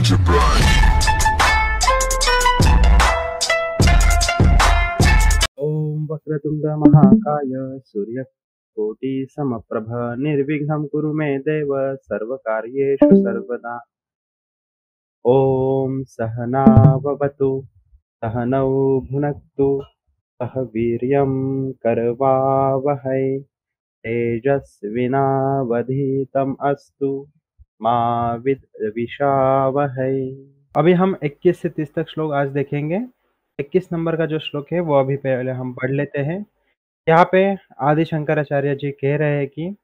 ओम वक्रतुंड महाकाय सूर्यकोटि समप्रभ निर्विघ्नं कुरु मे देव सर्वकार्येषु सर्वदा। ओम सहना भवतु सहनौ भुनक्तु सह वीर्यं करवावहै तेजस्विनावधीतम् अस्तु मा विद्विषावहै। अभी हम 21 से 30 तक श्लोक आज देखेंगे। 21 नंबर का जो श्लोक है वो अभी पहले हम पढ़ लेते हैं। यहाँ पे आदि शंकराचार्य जी कह रहे हैं कि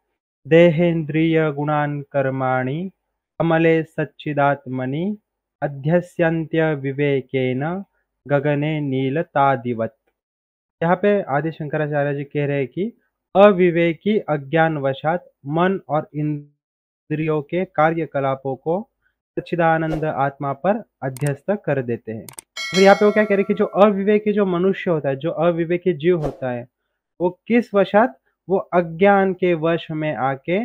देहेन्द्रिय गुणान कर्माणि कमले सच्चिदात्मनि अध्यस्यन्त्य विवेकेन गगने नीलतादिवत्। यहाँ पे आदि शंकराचार्य जी कह रहे हैं कि अविवेकी अज्ञानवशात मन और इंद्रियों के कार्यकलापों को सच्चिदानंद आत्मा पर अध्यस्त कर देते हैं। तो यहाँ पे वो क्या कह रहे हैं कि जो अविवेकी जो मनुष्य होता है, जो अविवेकी जीव होता है, वो किस वशात, वो अज्ञान के वश में आके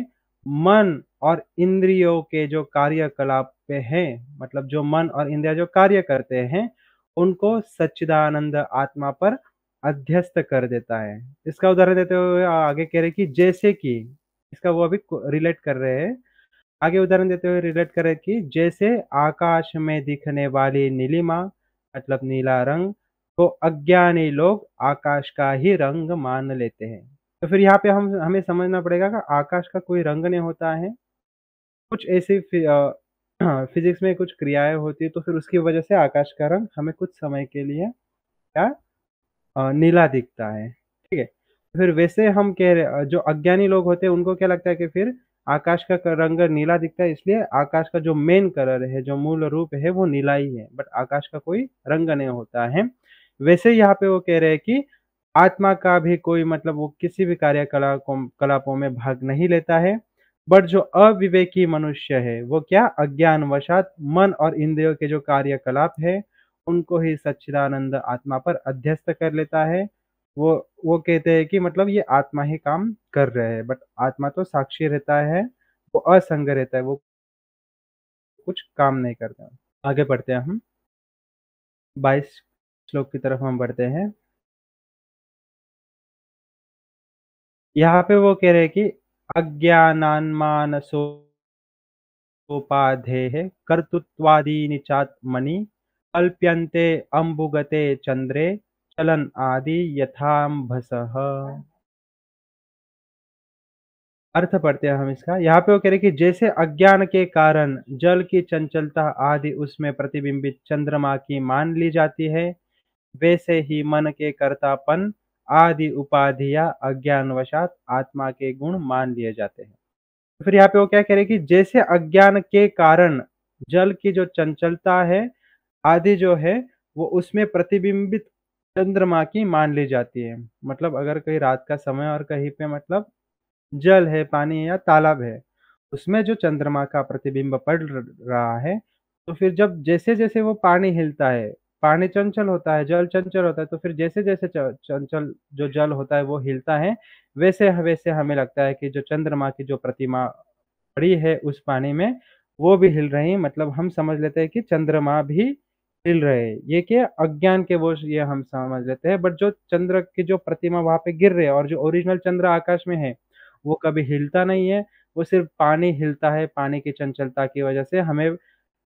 मन और इंद्रियों के जो कार्यकलाप पे हैं, मतलब जो मन और इंद्रिया जो कार्य करते हैं, उनको सच्चिदानंद आत्मा पर अध्यस्त कर देता है। इसका उदाहरण देते हुए आगे कह रहे कि जैसे कि, इसका वो अभी रिलेट कर रहे हैं। आगे उदाहरण देते हुए रिलेट करें कि जैसे आकाश में दिखने वाली नीलिमा मतलब नीला रंग को अज्ञानी लोग आकाश का ही रंग मान लेते हैं। तो फिर यहाँ पे हम हमें समझना पड़ेगा कि आकाश का कोई रंग नहीं होता है। कुछ ऐसी फिजिक्स में कुछ क्रियाएं होती है, तो फिर उसकी वजह से आकाश का रंग हमें कुछ समय के लिए क्या नीला दिखता है। ठीक है, तो फिर वैसे हम कह रहे जो अज्ञानी लोग होते हैं उनको क्या लगता है कि फिर आकाश का रंग नीला दिखता है, इसलिए आकाश का जो मेन कलर है, जो मूल रूप है वो नीला ही है, बट आकाश का कोई रंग नहीं होता है। वैसे यहाँ पे वो कह रहे हैं कि आत्मा का भी कोई मतलब वो किसी भी कलापों में भाग नहीं लेता है, बट जो अविवेकी मनुष्य है वो क्या अज्ञानवशात मन और इंद्रियों के जो कार्यकलाप है उनको ही सच्चिदानंद आत्मा पर अध्यस्त कर लेता है। वो कहते हैं कि मतलब ये आत्मा ही काम कर रहे हैं, बट आत्मा तो साक्षी रहता है, वो असंग रहता है, वो कुछ काम नहीं करता। आगे बढ़ते हैं हम 22 श्लोक की तरफ हम बढ़ते हैं। यहाँ पे वो कह रहे हैं कि अज्ञानान्मानसोपाधेः कर्तृत्वादीनि चात्मनि कल्प्यन्ते अम्बुगते चंद्रे चलन आदि यथाम्भसः। अर्थ पढ़ते हैं हम इसका। यहाँ पे वो कह रहे हैं कि जैसे अज्ञान के कारण जल की चंचलता आदि उसमें प्रतिबिंबित चंद्रमा की मान ली जाती है, वैसे ही मन के कर्तापन आदि उपाधियां अज्ञानवशात आत्मा के गुण मान लिए जाते हैं। तो फिर यहाँ पे वो क्या कह रहे हैं कि जैसे अज्ञान के कारण जल की जो चंचलता है आदि जो है वो उसमें प्रतिबिंबित चंद्रमा की मान ली जाती है। मतलब अगर कहीं रात का समय और कहीं पे मतलब जल है, पानी है या तालाब है, उसमें जो चंद्रमा का प्रतिबिंब पड़ रहा है, तो फिर जब जैसे-जैसे वो पानी हिलता है, पानी चंचल होता है, जल चंचल होता है, तो फिर जैसे-जैसे चंचल जो जल होता है वो हिलता है, वैसे-वैसे हमें लगता है कि जो चंद्रमा की जो प्रतिमा पड़ी है उस पानी में, वो भी हिल रही है। मतलब हम समझ लेते हैं कि चंद्रमा भी हिल रहे हैं। ये क्या अज्ञान के वश ये हम समझ लेते हैं, बट जो चंद्र की जो प्रतिमा वहाँ पे गिर रही है और जो ओरिजिनल चंद्र आकाश में है, वो कभी हिलता नहीं है, वो सिर्फ़ पानी हिलता है, पानी की चंचलता की वजह से हमें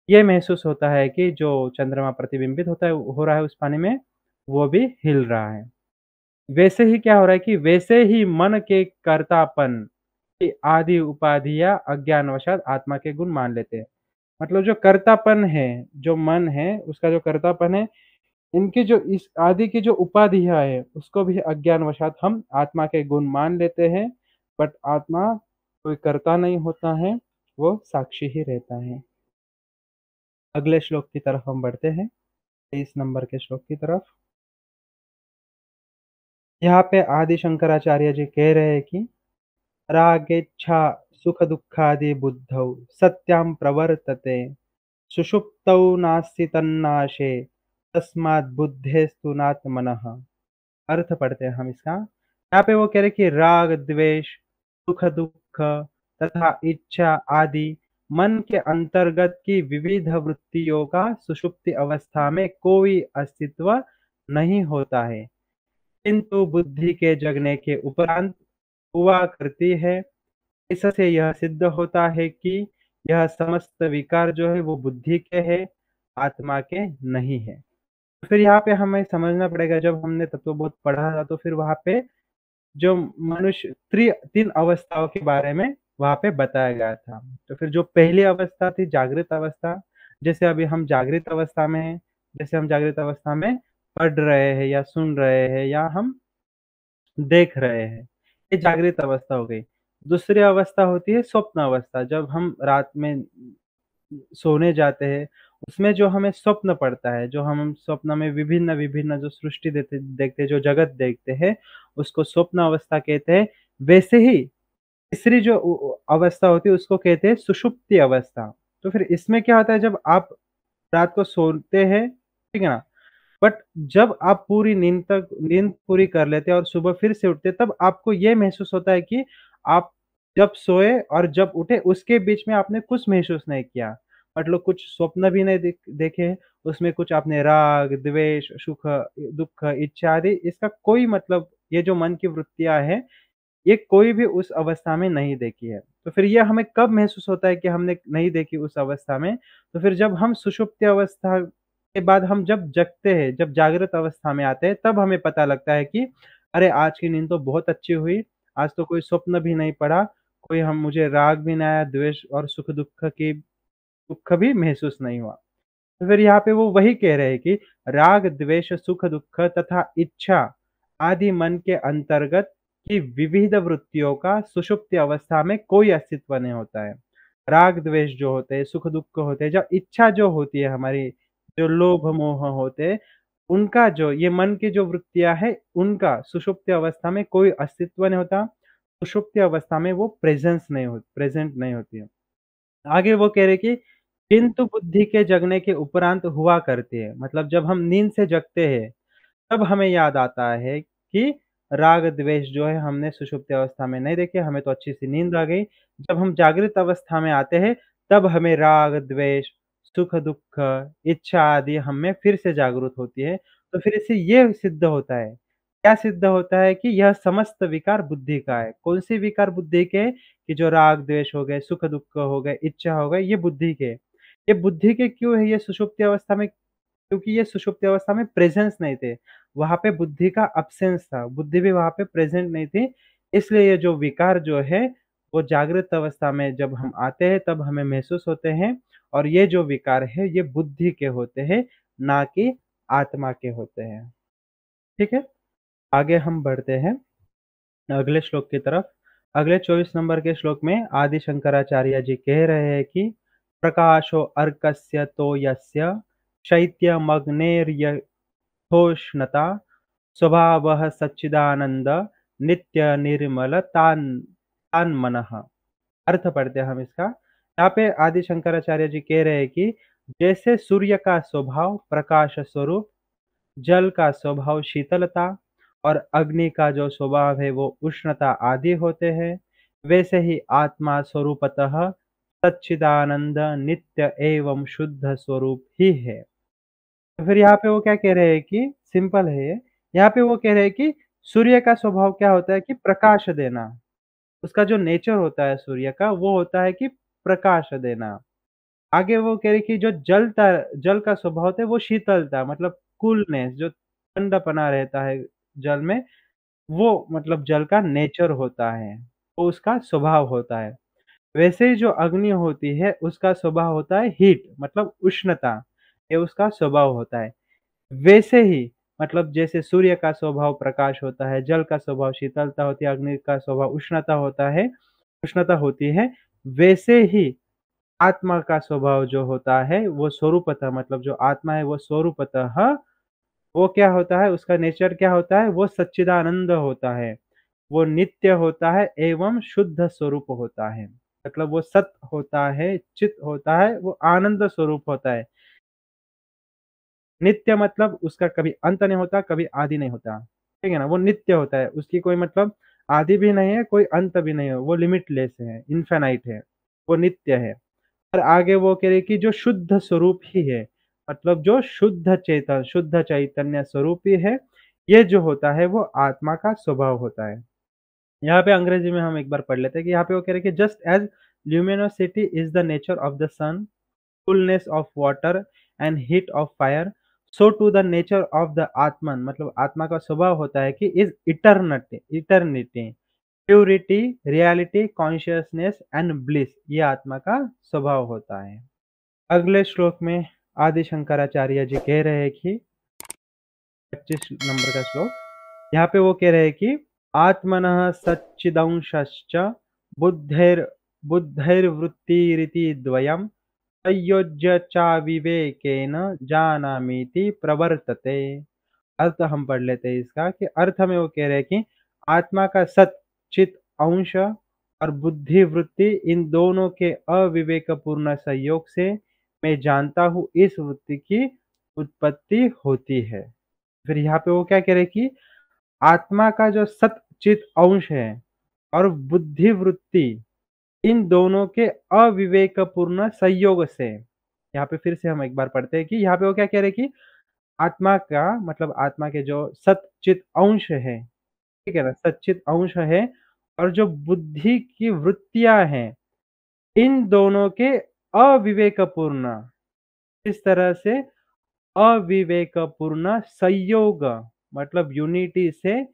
ये महसूस होता है कि जो चंद्रमा प्रतिबिंबित होता है हो रहा है उस पानी में, वो भी हिल रहा है। वैसे ही क्या हो रहा है कि वैसे ही मन के कर्तापन की आदि उपाधियाँ अज्ञानवशात आत्मा के गुण मान लेते हैं। मतलब जो कर्तापन है, जो मन है, उसका जो कर्तापन है, इनकी जो इस आदि की जो उपाधियाँ है, उसको भी अज्ञानवशात हम आत्मा के गुण मान लेते हैं, बट आत्मा कोई कर्ता नहीं होता है, वो साक्षी ही रहता है। अगले श्लोक की तरफ हम बढ़ते हैं, 23 नंबर के श्लोक की तरफ। यहाँ पे आदि शंकराचार्य जी कह रहे हैं कि रागेच्छा सुख-दुःखादि बुद्धौ सत्यां प्रवर्तते, सुषुप्तौ नास्ति तन्नाशे, तस्माद् बुद्धेस्तु नात्मनः। अर्थ पढ़ते हैं हम इसका। यहाँ पे वो कह रहे हैं कि राग, द्वेष, सुख-दुःख तथा इच्छा आदि मन के अंतर्गत की विविध वृत्तियों का सुषुप्ति अवस्था में कोई अस्तित्व नहीं होता है, किंतु बुद्धि के जगने के उपरांत हुआ करती है। इससे यह सिद्ध होता है कि यह समस्त विकार जो है वो बुद्धि के है, आत्मा के नहीं है। फिर यहाँ पे हमें समझना पड़ेगा, जब हमने तत्वबोध पढ़ा था तो फिर वहाँ पे जो मनुष्य 3 अवस्थाओं के बारे में वहाँ पे बताया गया था। तो फिर जो पहली अवस्था थी जागृत अवस्था, जैसे अभी हम जागृत अवस्था में हैं, जैसे हम जागृत अवस्था में पढ़ रहे हैं या सुन रहे हैं या हम देख रहे हैं, ये जागृत अवस्था हो गई। दूसरी अवस्था होती है स्वप्न अवस्था, जब हम रात में सोने जाते हैं, उसमें जो हमें स्वप्न पड़ता है, जो हम स्वप्न में विभिन्न-विभिन्न जो सृष्टि देते देखते हैं, जो जगत देखते हैं, उसको स्वप्न अवस्था कहते हैं। वैसे ही तीसरी जो अवस्था होती है, उसको कहते हैं सुषुप्ति अवस्था। तो फिर इसमें क्या होता है, जब आप रात को सोते हैं, ठीक है ना? बट जब आप पूरी नींद पूरी कर लेते हैं और सुबह फिर से उठते हैं, तब आपको ये महसूस होता है कि आप जब सोए और जब उठे उसके बीच में आपने कुछ महसूस नहीं किया। मतलब कुछ स्वप्न भी नहीं देखे, उसमें कुछ आपने राग, द्वेष, सुख, दुःख, इच्छा आदि इसका कोई मतलब, ये जो मन की वृत्तियाँ हैं, ये कोई भी उस अवस्था में नहीं देखी है। तो फिर ये हमें कब महसूस होता है कि हमने नहीं देखी उस अवस्था में? तो फिर जब हम सुषुप्ति अवस्था के बाद हम जब जगते हैं, जब जागृत अवस्था में आते हैं, तब हमें पता लगता है कि अरे! आज की नींद तो बहुत अच्छी हुई, आज तो कोई स्वप्न भी नहीं पड़ा, कोई हम मुझे राग भी नहीं आया, द्वेष और दुःख भी महसूस नहीं हुआ। तो फिर यहाँ पे वो वही कह रहे हैं कि राग, द्वेष, सुख, दुःख तथा इच्छा आदि मन के अंतर्गत की विविध वृत्तियों का सुषुप्ति अवस्था में कोई अस्तित्व नहीं होता है। राग, द्वेष जो होते हैं, सुख, दुःख होते हैं, जब इच्छा जो होती है हमारी, जो लोभ, मोह होते हैं, उनका जो ये मन की जो वृत्तियाँ हैं, उनका सुषुप्ति अवस्था में कोई अस्तित्व नहीं होता। सुषुप्ति अवस्था में वो प्रेज़ेंट नहीं होती है। आगे वो कह रहे कि किंतु बुद्धि के जगने के उपरांत हुआ करती है। मतलब जब हम नींद से जगते हैं, तब हमें याद आता है कि राग द्वेष जो है हमने सुषुप्ति अवस्था में नहीं देखे, हमें तो अच्छी-सी नींद आ गई। जब हम जागृत अवस्था में आते हैं, तब हमें राग, द्वेष, सुख-दुःख, इच्छा आदि हम में फिर से जागृत होती है। तो फिर इससे ये सिद्ध होता है, क्या सिद्ध होता है कि यह समस्त विकार बुद्धि का है। कौन-सी विकार बुद्धि के हैं? कि जो राग द्वेष हो गए, सुख-दुःख हो गए, इच्छा हो गए, ये बुद्धि के हैं। ये बुद्धि के क्यों है ये सुषुप्ति अवस्था में? क्योंकि ये सुषुप्ति अवस्था में प्रेज़ेंस नहीं थे। वहाँ पे बुद्धि का अब्सेंस था, बुद्धि भी वहाँ पे प्रेज़ेंट नहीं थी। इसलिए ये जो विकार जो है, वो जागृत अवस्था में जब हम आते हैं तब हमें महसूस होते हैं, और ये जो विकार है ये बुद्धि के होते हैं, ना कि आत्मा के होते हैं। ठीक है? आगे हम बढ़ते हैं अगले श्लोक की तरफ। अगले 24 नंबर के श्लोक में आदि शंकराचार्य जी कह रहे हैं कि प्रकाशो अर्कस्य तो यस्य शैत्यमग्नेर्यथोष्णता स्वभावः सच्चिदानंद नित्य निर्मल तान्मनः। अर्थ पढ़ते हैं हम इसका। यहाँ पे आदि शंकराचार्य जी कह रहे हैं कि जैसे सूर्य का स्वभाव प्रकाश स्वरूप, जल का स्वभाव शीतलता और अग्नि का जो स्वभाव है वो उष्णता आदि होते हैं, वैसे ही आत्मा स्वरूपतः सच्चिदानंद नित्य एवं शुद्ध स्वरूप ही है। तो फिर यहाँ पे वो क्या कह रहे हैं कि सिंपल है ये, यहाँ पे वो कह रहे हैं कि सूर्य का स्वभाव क्या होता है कि प्रकाश देना। उसका जो नेचर होता है सूर्य का, वो होता है कि प्रकाश देना। आगे वो कह रहे कि जो जल का स्वभाव होता है वो शीतलता, मतलब कूलनेस, जो ठंडापना रहता है जल में, वो मतलब जल का नेचर होता है, वो उसका स्वभाव होता है। वैसे ही जो अग्नि होती है उसका स्वभाव होता है हीट, मतलब उष्णता, ये उसका स्वभाव होता है। वैसे ही मतलब जैसे सूर्य का स्वभाव प्रकाश होता है, जल का स्वभाव शीतलता होती है, अग्नि का स्वभाव उष्णता होती है, वैसे ही आत्मा का स्वभाव जो होता है वो स्वरूपतः, मतलब जो आत्मा है वो स्वरूपतः वो क्या होता है, उसका नेचर क्या होता है, वो सच्चिदानंद होता है, वो नित्य होता है एवं शुद्ध स्वरूप होता है। मतलब वो सत होता है, चित होता है, वो आनंद स्वरूप होता है। नित्य मतलब उसका कभी अंत नहीं होता, कभी आदि नहीं होता। ठीक है ना? वो नित्य होता है, उसकी कोई मतलब आदि भी नहीं है, कोई अंत भी नहीं है, वो लिमिटलेस है, इनफाइनाइट है, वो नित्य है। और आगे वो कह रहे कि जो शुद्ध स्वरूप ही है, मतलब जो शुद्ध चैतन्य स्वरूप ही है, ये जो होता है वो आत्मा का स्वभाव होता है। यहाँ पे अंग्रेजी में हम एक बार पढ़ लेते हैं कि यहाँ पे वो कह रहे हैं कि just as luminosity is the nature of the sun, coolness of water and heat of fire, so too the nature of the atman, मतलब आत्मा का स्वभाव होता है कि is eternity, purity, reality, consciousness and bliss, ये आत्मा का स्वभाव होता है। अगले श्लोक में आदि शंकराचार्य जी कह रहे हैं कि 25 नंबर का श्लोक, यहाँ पे वो कह रहे हैं कि आत्मनः सच्चिदंशश्च बुद्धेर् बुद्धैर्वृत्तिरिति द्वयं संयोज्य चाविवेकेन जानामीति प्रवर्तते। अर्थ हम पढ़ लेते हैं इसका कि अर्थ में वो कह रहे हैं कि आत्मा का सत चित अंश और बुद्धि वृत्ति, इन दोनों के अविवेकपूर्ण संयोग से मैं जानता हूँ इस वृत्ति की उत्पत्ति होती है। फिर यहाँ पे वो क्या कह रहे हैं कि आत्मा का जो सत चित अंश है और बुद्धि वृत्ति, इन दोनों के अविवेकपूर्ण संयोग से, यहाँ पे फिर से हम एक बार पढ़ते हैं कि यहाँ पे वो क्या कह रहे हैं कि आत्मा का मतलब आत्मा के जो सच्चित अंश है, ठीक है ना? सच्चित अंश है और जो बुद्धि की वृत्तियाँ हैं, इन दोनों के अविवेकपूर्ण, इस तरह से अविवेकपूर्ण संयोग, मतलब यूनिटी से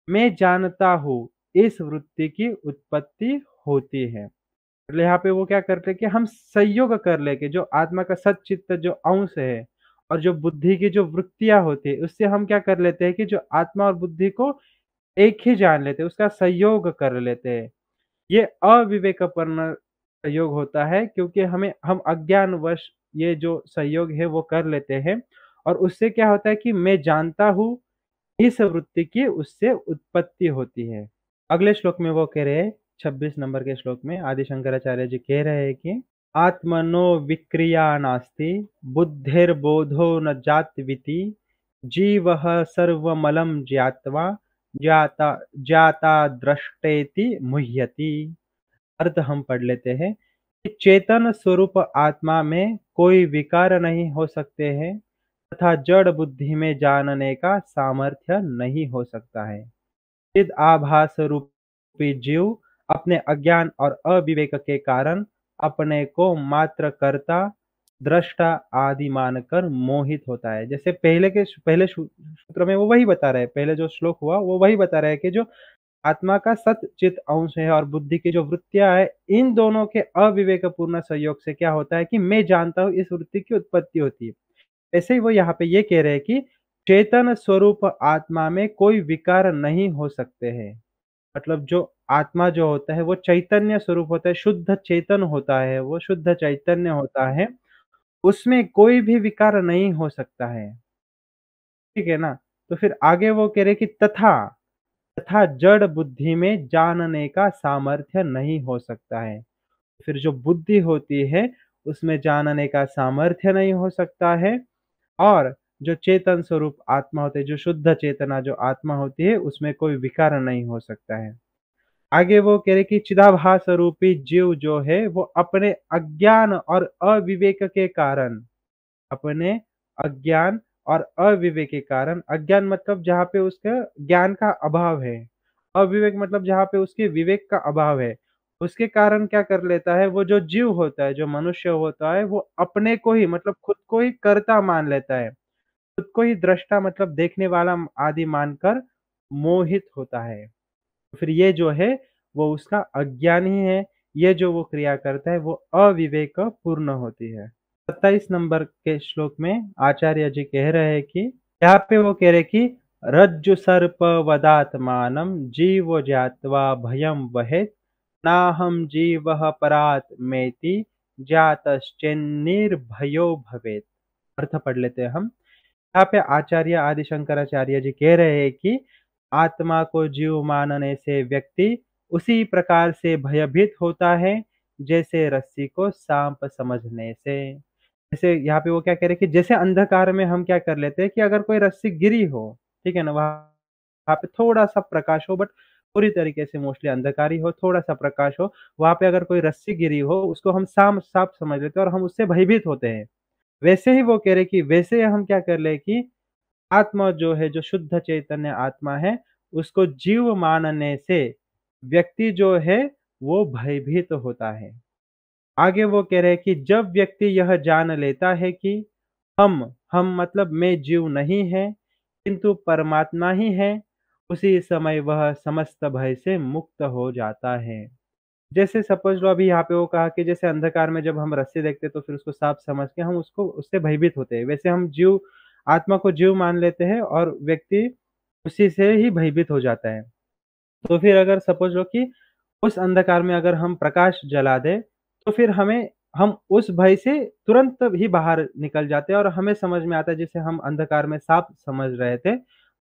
मैं जानता हूँ इस वृत्ति की उत्पत्ति होती है। मतलब यहाँ पे वो क्या करते हैं कि हम संयोग कर लेके जो आत्मा का सच्चित्त जो अंश है और जो बुद्धि की जो वृत्तियाँ होती है, उससे हम क्या कर लेते हैं कि जो आत्मा और बुद्धि को एक ही जान लेते हैं, उसका संयोग कर लेते हैं। ये अविवेकपूर्ण संयोग होता है क्योंकि हम अज्ञानवश ये जो संयोग है वो कर लेते हैं और उससे क्या होता है कि मैं जानता हूँ इस वृत्ति की उससे उत्पत्ति होती है। अगले श्लोक में वो कह रहे हैं 26 नंबर के श्लोक में आदि शंकराचार्य जी कह रहे हैं कि आत्मनो विक्रिया नास्ति बुद्धिर्बोधो न जातविति जीवः सर्वमलं ज्ञात्वा ज्ञाता ज्ञाता दृष्टेति मुह्यति। अर्थ हम पढ़ लेते हैं कि चेतन स्वरूप आत्मा में कोई विकार नहीं हो सकते हैं तथा जड़ बुद्धि में जानने का सामर्थ्य नहीं हो सकता है। चिद आभास रूपी जीव अपने अज्ञान और अविवेक के कारण अपने को मात्र कर्ता, दृष्टा आदि मानकर मोहित होता है। जैसे पहले सूत्र में वो वही बता रहे हैं, पहले जो श्लोक हुआ वो वही बता रहे हैं कि जो आत्मा का सत-चित अंश है और बुद्धि की जो वृत्तियाँ हैं, इन दोनों के अविवेकपूर्ण संयोग से क्या होता है कि मैं जानता हूँ इस वृत्ति की उत्पत्ति होती है। ऐसे ही वो यहाँ पे ये कह रहे हैं कि चेतन स्वरूप आत्मा में कोई विकार नहीं हो सकते हैं। मतलब जो आत्मा जो होता है वो चैतन्य स्वरूप होता है, शुद्ध चेतन होता है, वो शुद्ध चैतन्य होता है, उसमें कोई भी विकार नहीं हो सकता है। ठीक है ना? तो फिर आगे वो कह रहे हैं कि तथा जड़ बुद्धि में जानने का सामर्थ्य नहीं हो सकता है। फिर जो बुद्धि होती है, उसमें जानने का सामर्थ्य नहीं हो सकता है और जो चेतन स्वरूप आत्मा होती है, जो शुद्ध चेतना जो आत्मा होती है, उसमें कोई विकार नहीं हो सकता है। आगे वो कह रहे कि चिदाभास रूपी जीव जो है, वो अपने अज्ञान और अविवेक के कारण, अपने अज्ञान और अविवेक के कारण, अज्ञान मतलब जहाँ पे उसका ज्ञान का अभाव है, अविवेक मतलब जहाँ पे उसके विवेक का अभाव है, उसके कारण क्या कर लेता है, वो जो जीव होता है, जो मनुष्य होता है, वो अपने को ही मतलब खुद को ही कर्ता मान लेता है। खुद को ही दृष्टा मतलब देखने वाला आदि मानकर मोहित होता है। फिर ये जो है वो उसका अज्ञान ही है, ये जो वो क्रिया करता है वो अविवेक पूर्ण होती है। 27 नंबर के श्लोक में आचार्य जी कह रहे हैं कि यहाँ पे वो कह रहे कि रज्जु सर्प वदात्मानं जीवो ज्ञात्वा भयं वहेत् नाहं जीवः परात्मेति जातश्चेन्निर्भयो भवेत्। अर्थ पढ़ लेते हैं हम। यहाँ पे आचार्य आदि शंकराचार्य जी कह रहे हैं कि आत्मा को जीव मानने से व्यक्ति उसी प्रकार से भयभीत होता है जैसे रस्सी को सांप समझने से। जैसे यहाँ पे वो क्या कह रहे हैं कि जैसे अंधकार में हम क्या कर लेते हैं कि अगर कोई रस्सी गिरी हो, ठीक है ना, वहाँ पे थोड़ा सा प्रकाश हो बट पूरी तरीके से मोस्टली अंधकार ही हो, थोड़ा-सा प्रकाश हो, वहाँ पे अगर कोई रस्सी गिरी हो, उसको हम साफ समझ लेते हैं और हम उससे भयभीत होते हैं। वैसे ही वो कह रहे कि वैसे हम क्या कर ले कि आत्मा जो है, जो शुद्ध चैतन्य आत्मा है, उसको जीव मानने से व्यक्ति जो है, वो भयभीत होता है। आगे वो कह रहे हैं कि जब व्यक्ति यह जान लेता है कि हम मतलब मैं जीव नहीं है, किंतु परमात्मा ही है, उसी समय वह समस्त भय से मुक्त हो जाता है। जैसे सपोज़ लो अभी यहाँ पे वो कहा कि जैसे अंधकार में जब हम रस्सी देखते हैं तो फिर उसको साफ समझ के हम उसको उससे भयभीत होते हैं। वैसे हम जीव आत्मा को जीव मान लेते हैं और व्यक्ति उसी से ही भयभीत हो जाता है। तो फिर अगर सपोज़ लो कि उस अंधकार में अगर हम प्रकाश जला दें, तो फिर हम उस भय से तुरंत ही बाहर निकल जाते हैं और हमें समझ में आता है जैसे हम अंधकार में साँप समझ रहे थे,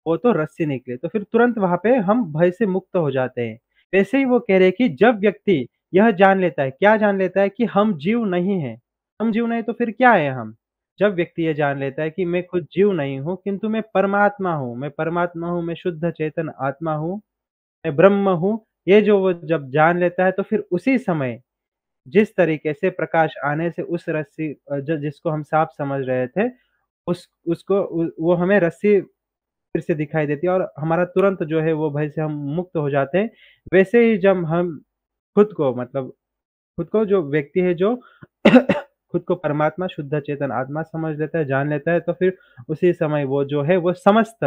वो तो रस्सी निकली। तो फिर तुरंत वहाँ पे हम भय से मुक्त हो जाते हैं। वैसे ही वो कह रहे हैं कि जब व्यक्ति यह जान लेता है, क्या जान लेता है कि हम जीव नहीं हैं। हम जीव नहीं तो फिर क्या है हम? जब व्यक्ति ये जान लेता है कि मैं खुद जीव नहीं हूँ, किंतु मैं परमात्मा हूँ, मैं शुद्ध चेतन आत्मा हूँ, मैं ब्रह्म हूँ, ये जो वो जब जान लेता है तो फिर उसी समय जिस तरीके से प्रकाश आने से उस रस्सी ज जिसको हम साँप समझ रहे थे, उस उसको उ वो हमें रस्सी फिर से दिखाई देती है और हमारा तुरंत जो है वो भय से हम मुक्त हो जाते हैं। वैसे ही जब हम खुद को मतलब खुद को जो व्यक्ति है जो खुद को परमात्मा शुद्ध चेतन आत्मा समझ लेता है, जान लेता है तो फिर उसी समय वो जो है वो समस्त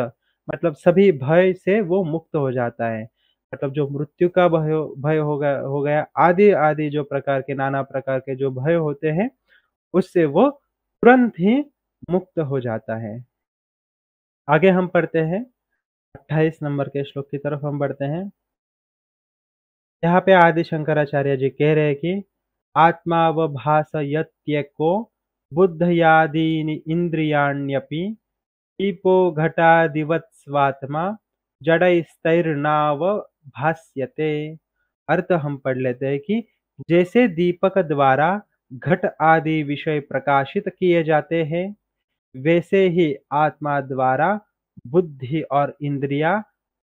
मतलब सभी भय से वो मुक्त हो जाता है। मतलब जो मृत्यु का भय हो गया आदि-आदि जो प्रकार के नाना प्रकार के जो भय होते हैं, उससे वो तुरंत ही मुक्त हो जाता है। आगे हम पढ़ते हैं 28 नंबर के श्लोक की तरफ हम बढ़ते हैं। यहाँ पे आदि शंकराचार्य जी कह रहे हैं कि आत्मावभासयत्यको बुद्धयादीनि इन्द्रियाण्यपि ईपो घटादिवत् स्वात्मा जडैस्तैर्नावभास्यते। अर्थ हम पढ़ लेते हैं कि जैसे दीपक द्वारा घट आदि विषय प्रकाशित किए जाते हैं, वैसे ही आत्मा द्वारा बुद्धि और इंद्रियाँ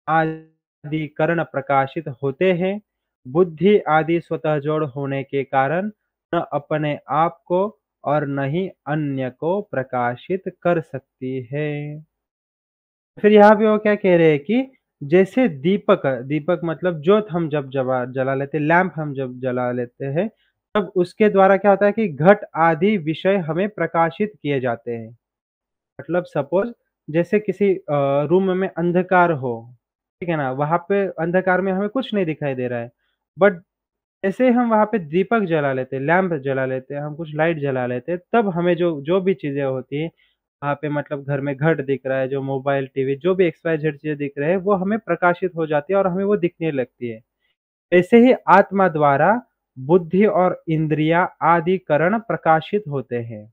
आदि करण प्रकाशित होते हैं। बुद्धि आदि स्वतः जड़ होने के कारण न अपने आप को और न ही अन्य को प्रकाशित कर सकती है। फिर यहाँ पे वो क्या कह रहे हैं कि जैसे दीपक दीपक मतलब जोत हम जब जला लेते हैं, लैंप हम जब जला लेते हैं, तब उसके द्वारा क्या होता है कि घट आदि विषय हमें प्रकाशित किए जाते हैं। मतलब सपोज़ जैसे किसी रूम में अंधकार हो, ठीक है ना? वहाँ पे अंधकार में हमें कुछ नहीं दिखाई दे रहा है। बट जैसे हम वहाँ पे दीपक जला लेते हैं, लैंप जला लेते हैं, हम कुछ लाइट जला लेते हैं, तब हमें जो जो भी चीज़ें होती हैं, वहाँ पे मतलब घर में घट दिख रहा है, जो मोबाइल, टीवी जो भी एक्स, वाई, ज़ेड चीज़ें दिख रहे हैं, वो हमें प्रकाशित हो जाती है और हमें वो दिखने लगती है। ऐसे ही आत्मा द्वारा बुद्धि और इंद्रियाँ आदि करण प्रकाशित होते हैं।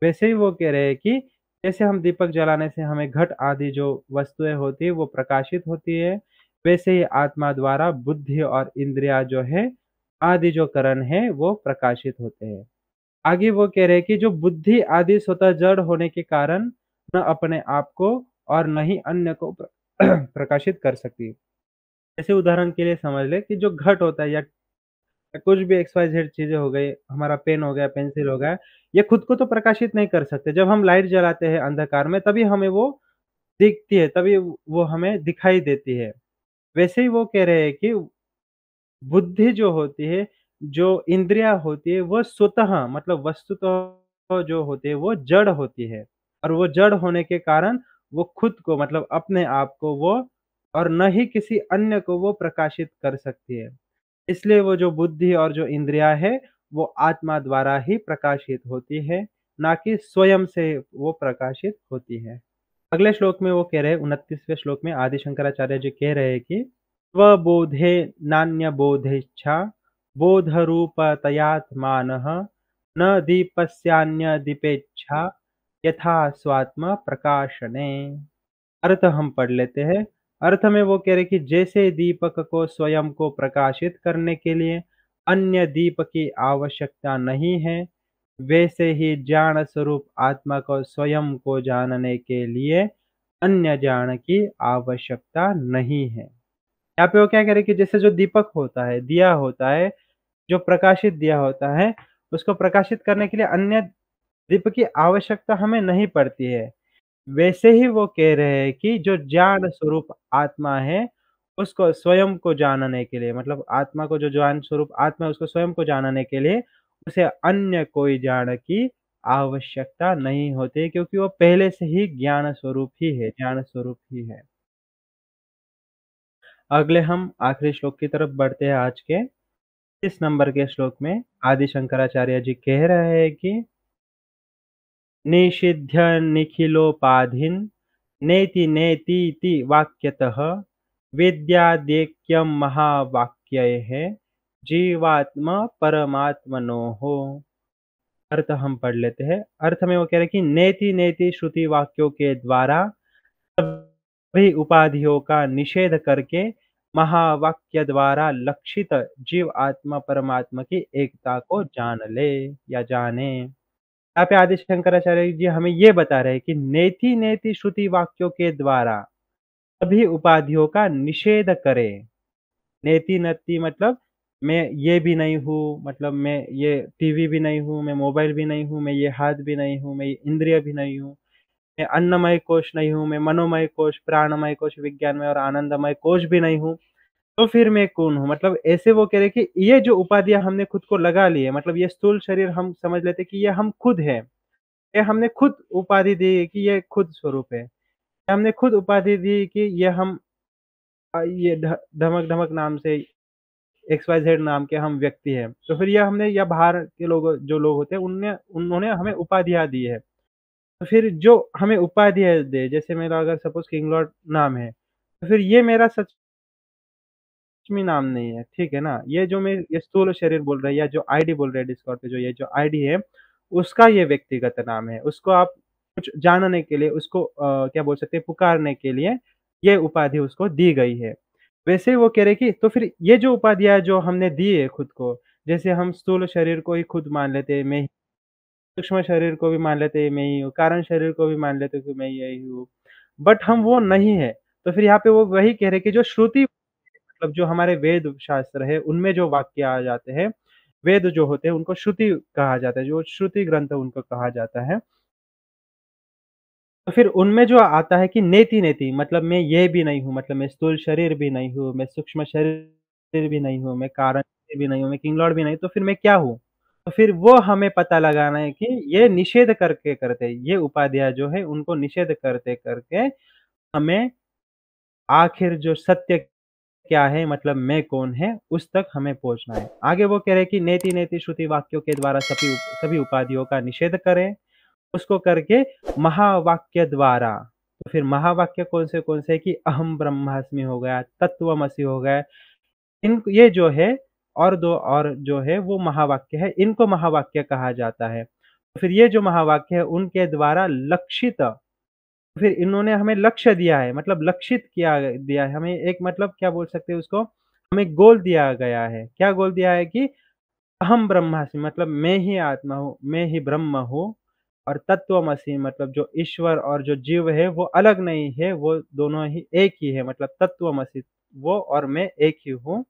वैसे ही वो कह रहे हैं कि जैसे हम दीपक जलाने से हमें घट आदि जो वस्तुएँ होती हैं वो प्रकाशित होती है, वैसे ही आत्मा द्वारा बुद्धि और इंद्रियाँ जो है, आदि जो करण है वो प्रकाशित होते हैं। आगे वो कह रहे हैं कि जो बुद्धि आदि स्वतः जड़ होने के कारण न अपने आप को और न ही अन्य को प्रकाशित कर सकती है। जैसे उदाहरण के लिए समझ लें कि जो घट होता है या कुछ भी एक्स वाई ज़ेड चीज़ें हो गई, हमारा पेन हो गया, पेंसिल हो गया, ये खुद को तो प्रकाशित नहीं कर सकते। जब हम लाइट जलाते हैं अंधकार में तभी हमें वो दिखती है, तभी वो हमें दिखाई देती है। वैसे ही वो कह रहे हैं कि बुद्धि जो होती है, जो इंद्रियाँ होती है, वो स्वतः मतलब वस्तुतः जो होती है वो जड़ होती है और वो जड़ होने के कारण वो खुद को मतलब अपने आप को वो और न ही किसी अन्य को वो प्रकाशित कर सकती है। इसलिए वो जो बुद्धि और जो इंद्रियाँ है, वो आत्मा द्वारा ही प्रकाशित होती है, ना कि स्वयं से वो प्रकाशित होती है। अगले श्लोक में वो कह रहे हैं 29वें श्लोक में आदि शंकराचार्य जी कह रहे हैं कि स्वबोधे नान्यबोधेच्छा बोधरूपतयात्मानः न दीपस्यान्यदीपेच्छा यथा स्वात्म प्रकाशने। अर्थ हम पढ़ लेते हैं। अर्थ में वो कह रहे कि जैसे दीपक को स्वयं को प्रकाशित करने के लिए अन्य दीप की आवश्यकता नहीं है, वैसे ही ज्ञान स्वरूप आत्मा को स्वयं को जानने के लिए अन्य ज्ञान की आवश्यकता नहीं है। यहाँ पे वो क्या कह रहे हैं कि जैसे जो दीपक होता है, दिया होता है, जो प्रकाशित दिया होता है, उसको प्रकाशित करने के लिए अन्य दीप की आवश्यकता हमें नहीं पड़ती है। वैसे ही वो कह रहे हैं कि जो ज्ञान स्वरूप आत्मा है, उसको स्वयं को जानने के लिए मतलब आत्मा को जो ज्ञान स्वरूप आत्मा है उसको स्वयं को जानने के लिए, उसे अन्य कोई ज्ञान की आवश्यकता नहीं होती क्योंकि वो पहले से ही ज्ञान स्वरूप ही है। अगले हम आखिरी श्लोक की तरफ बढ़ते हैं आज के। इस नंबर के श्लोक में आदि शंकराचार्य जी कह रहे हैं कि निषिध्य निखिलोपाधिं नेति नेतीति वाक्यतः विद्यादेक्यं महावाक्यैः जीवात्मा परमात्मनोः। अर्थ हम पढ़ लेते हैं। अर्थ में वो कह रहे हैं कि नेति नेति श्रुति वाक्यों के द्वारा सभी उपाधियों का निषेध करके महावाक्य द्वारा लक्षित जीव आत्मा परमात्मा की एकता को जान ले या जाने। यहाँ पे आदि शंकराचार्य जी हमें ये बता रहे हैं कि नेति नेति श्रुति वाक्यों के द्वारा सभी उपाधियों का निषेध करें। नेति नेति मतलब मैं ये भी नहीं हूँ, मतलब मैं ये टीवी भी नहीं हूँ, मैं मोबाइल भी नहीं हूँ, मैं ये हाथ भी नहीं हूँ, मैं ये इंद्रिय भी नहीं हूँ, मैं अन्नमय कोश नहीं हूँ, मैं मनोमय कोश, प्राणमय कोश, विज्ञानमय और आनंदमय कोश भी नहीं हूँ। तो फिर मैं कौन हूँ? मतलब ऐसे वो कह रहे हैं कि ये जो उपाधियाँ हमने खुद को लगा ली है, मतलब ये स्थूल शरीर हम समझ लेते हैं कि ये हम खुद हैं। ये हमने खुद उपाधि दी कि ये खुद स्वरूप है। हमने खुद उपाधि दी कि ये हम ये ढमक-ढमक नाम से XYZ नाम के हम व्यक्ति हैं। तो फिर ये हमने या बाहर के लोग जो लोग होते हैं उनने उन्होंने हमें उपाधियाँ दी है। तो फिर जो हमें उपाधियाँ दे, जैसे मेरा अगर सपोज़ किंगलॉर्ड नाम है, तो फिर ये मेरा सच में नाम नहीं है, ठीक है ना? ये जो मैं ये स्थूल शरीर बोल रहा है या जो आईडी बोल रहे हैं डिस्कॉर्ड पे जो ये जो आईडी है, उसका ये व्यक्तिगत नाम है। उसको आप कुछ जानने के लिए उसको क्या बोल सकते हैं पुकारने के लिए ये उपाधि उसको दी गई है। वैसे वो कह रहे कि तो फिर ये जो उपाधियाँ जो हमने दी है खुद को, जैसे हम स्थूल शरीर को ही खुद मान लेते हैं, मैं सूक्ष्म शरीर को भी मान लेते हैं मैं ही हूँ, कारण शरीर को भी मान लेते हैं कि मैं यही हूँ। बट हम वो नहीं है। तो फिर यहाँ पे वो वही कह रहे हैं कि जो श्रुति मतलब जो हमारे वेद शास्त्र है, उनमें जो वाक्य आ जाते हैं, वेद जो होते हैं उनको श्रुति कहा जाता है, जो श्रुति ग्रंथ उनको कहा जाता है। तो फिर उनमें जो आता है कि नेति-नेति मतलब मैं ये भी नहीं हूँ, मतलब मैं स्थूल शरीर भी नहीं हूँ, मैं सूक्ष्म शरीर भी नहीं हूँ, मैं कारण शरीर भी नहीं हूँ, मैं किंगलॉर्ड भी नहीं, तो फिर मैं क्या हूँ? तो फिर वो हमें पता लगाना है कि ये निषेध करके करते, ये उपाधियाँ जो है उनको निषेध करते-करके हमें आखिर जो सत्य क्या है मतलब मैं कौन है, उस तक हमें पहुँचना है। आगे वो कह रहे हैं कि नेति-नेति श्रुति वाक्यों के द्वारा सभी उपाधियों का निषेध करें, उसको करके महावाक्य द्वारा, तो फिर महावाक्य कौन से कि अहम ब्रह्मास्मि हो गया, तत्वमसि हो गया, इन ये जो है और 2 और जो है वो महावाक्य है, इनको महावाक्य कहा जाता है। तो फिर ये जो महावाक्य है उनके द्वारा लक्षित फिर इन्होंने हमें लक्ष्य दिया है, मतलब लक्षित किया दिया है, हमें एक मतलब क्या बोल सकते हैं उसको, हमें गोल दिया गया है। क्या गोल दिया है कि अहम ब्रह्मास्मि मतलब मैं ही आत्मा हूँ, मैं ही ब्रह्म हूँ और तत्वमसि मतलब जो ईश्वर और जो जीव है वो अलग नहीं है, वो दोनों ही एक ही है मतलब तत्वमसि वो और मैं एक ही हूँ।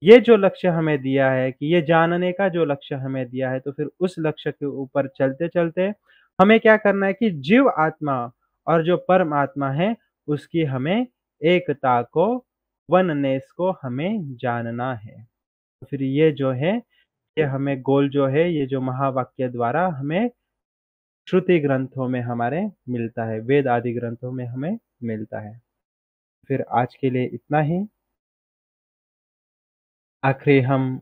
ये जो लक्ष्य हमें दिया है कि ये जानने का जो लक्ष्य हमें दिया है, तो फिर उस लक्ष्य के ऊपर चलते-चलते हमें क्या करना है कि जीव आत्मा और जो परमात्मा है, उसकी हमें एकता को, वननेस को हमें जानना है। तो फिर ये जो है, ये हमें गोल जो है, ये जो महावाक्य द्वारा हमें श्रुति ग्रंथों में हमारे मिलता है, वेद आदि ग्रंथों में हमें मिलता है। फिर आज के लिए इतना ही। आखिरी हम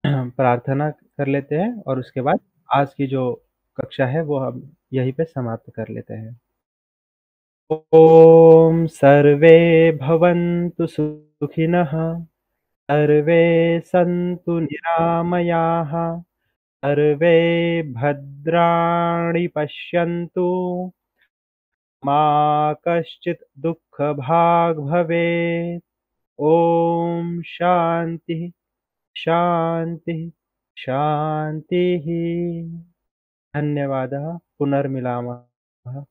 प्रार्थना कर लेते हैं और उसके बाद आज की जो कक्षा है वो हम यहीं पे समाप्त कर लेते हैं। ॐ सर्वे भवन्तु सुखिनः, सर्वे सन्तु निरामयाः, सर्वे भद्राणि पश्यन्तु, मा कश्चित् दुःखभाग् भवेत्। ॐ शान्तिः, शान्तिः, शान्तिः। धन्यवादः। पुनर्मिलामः।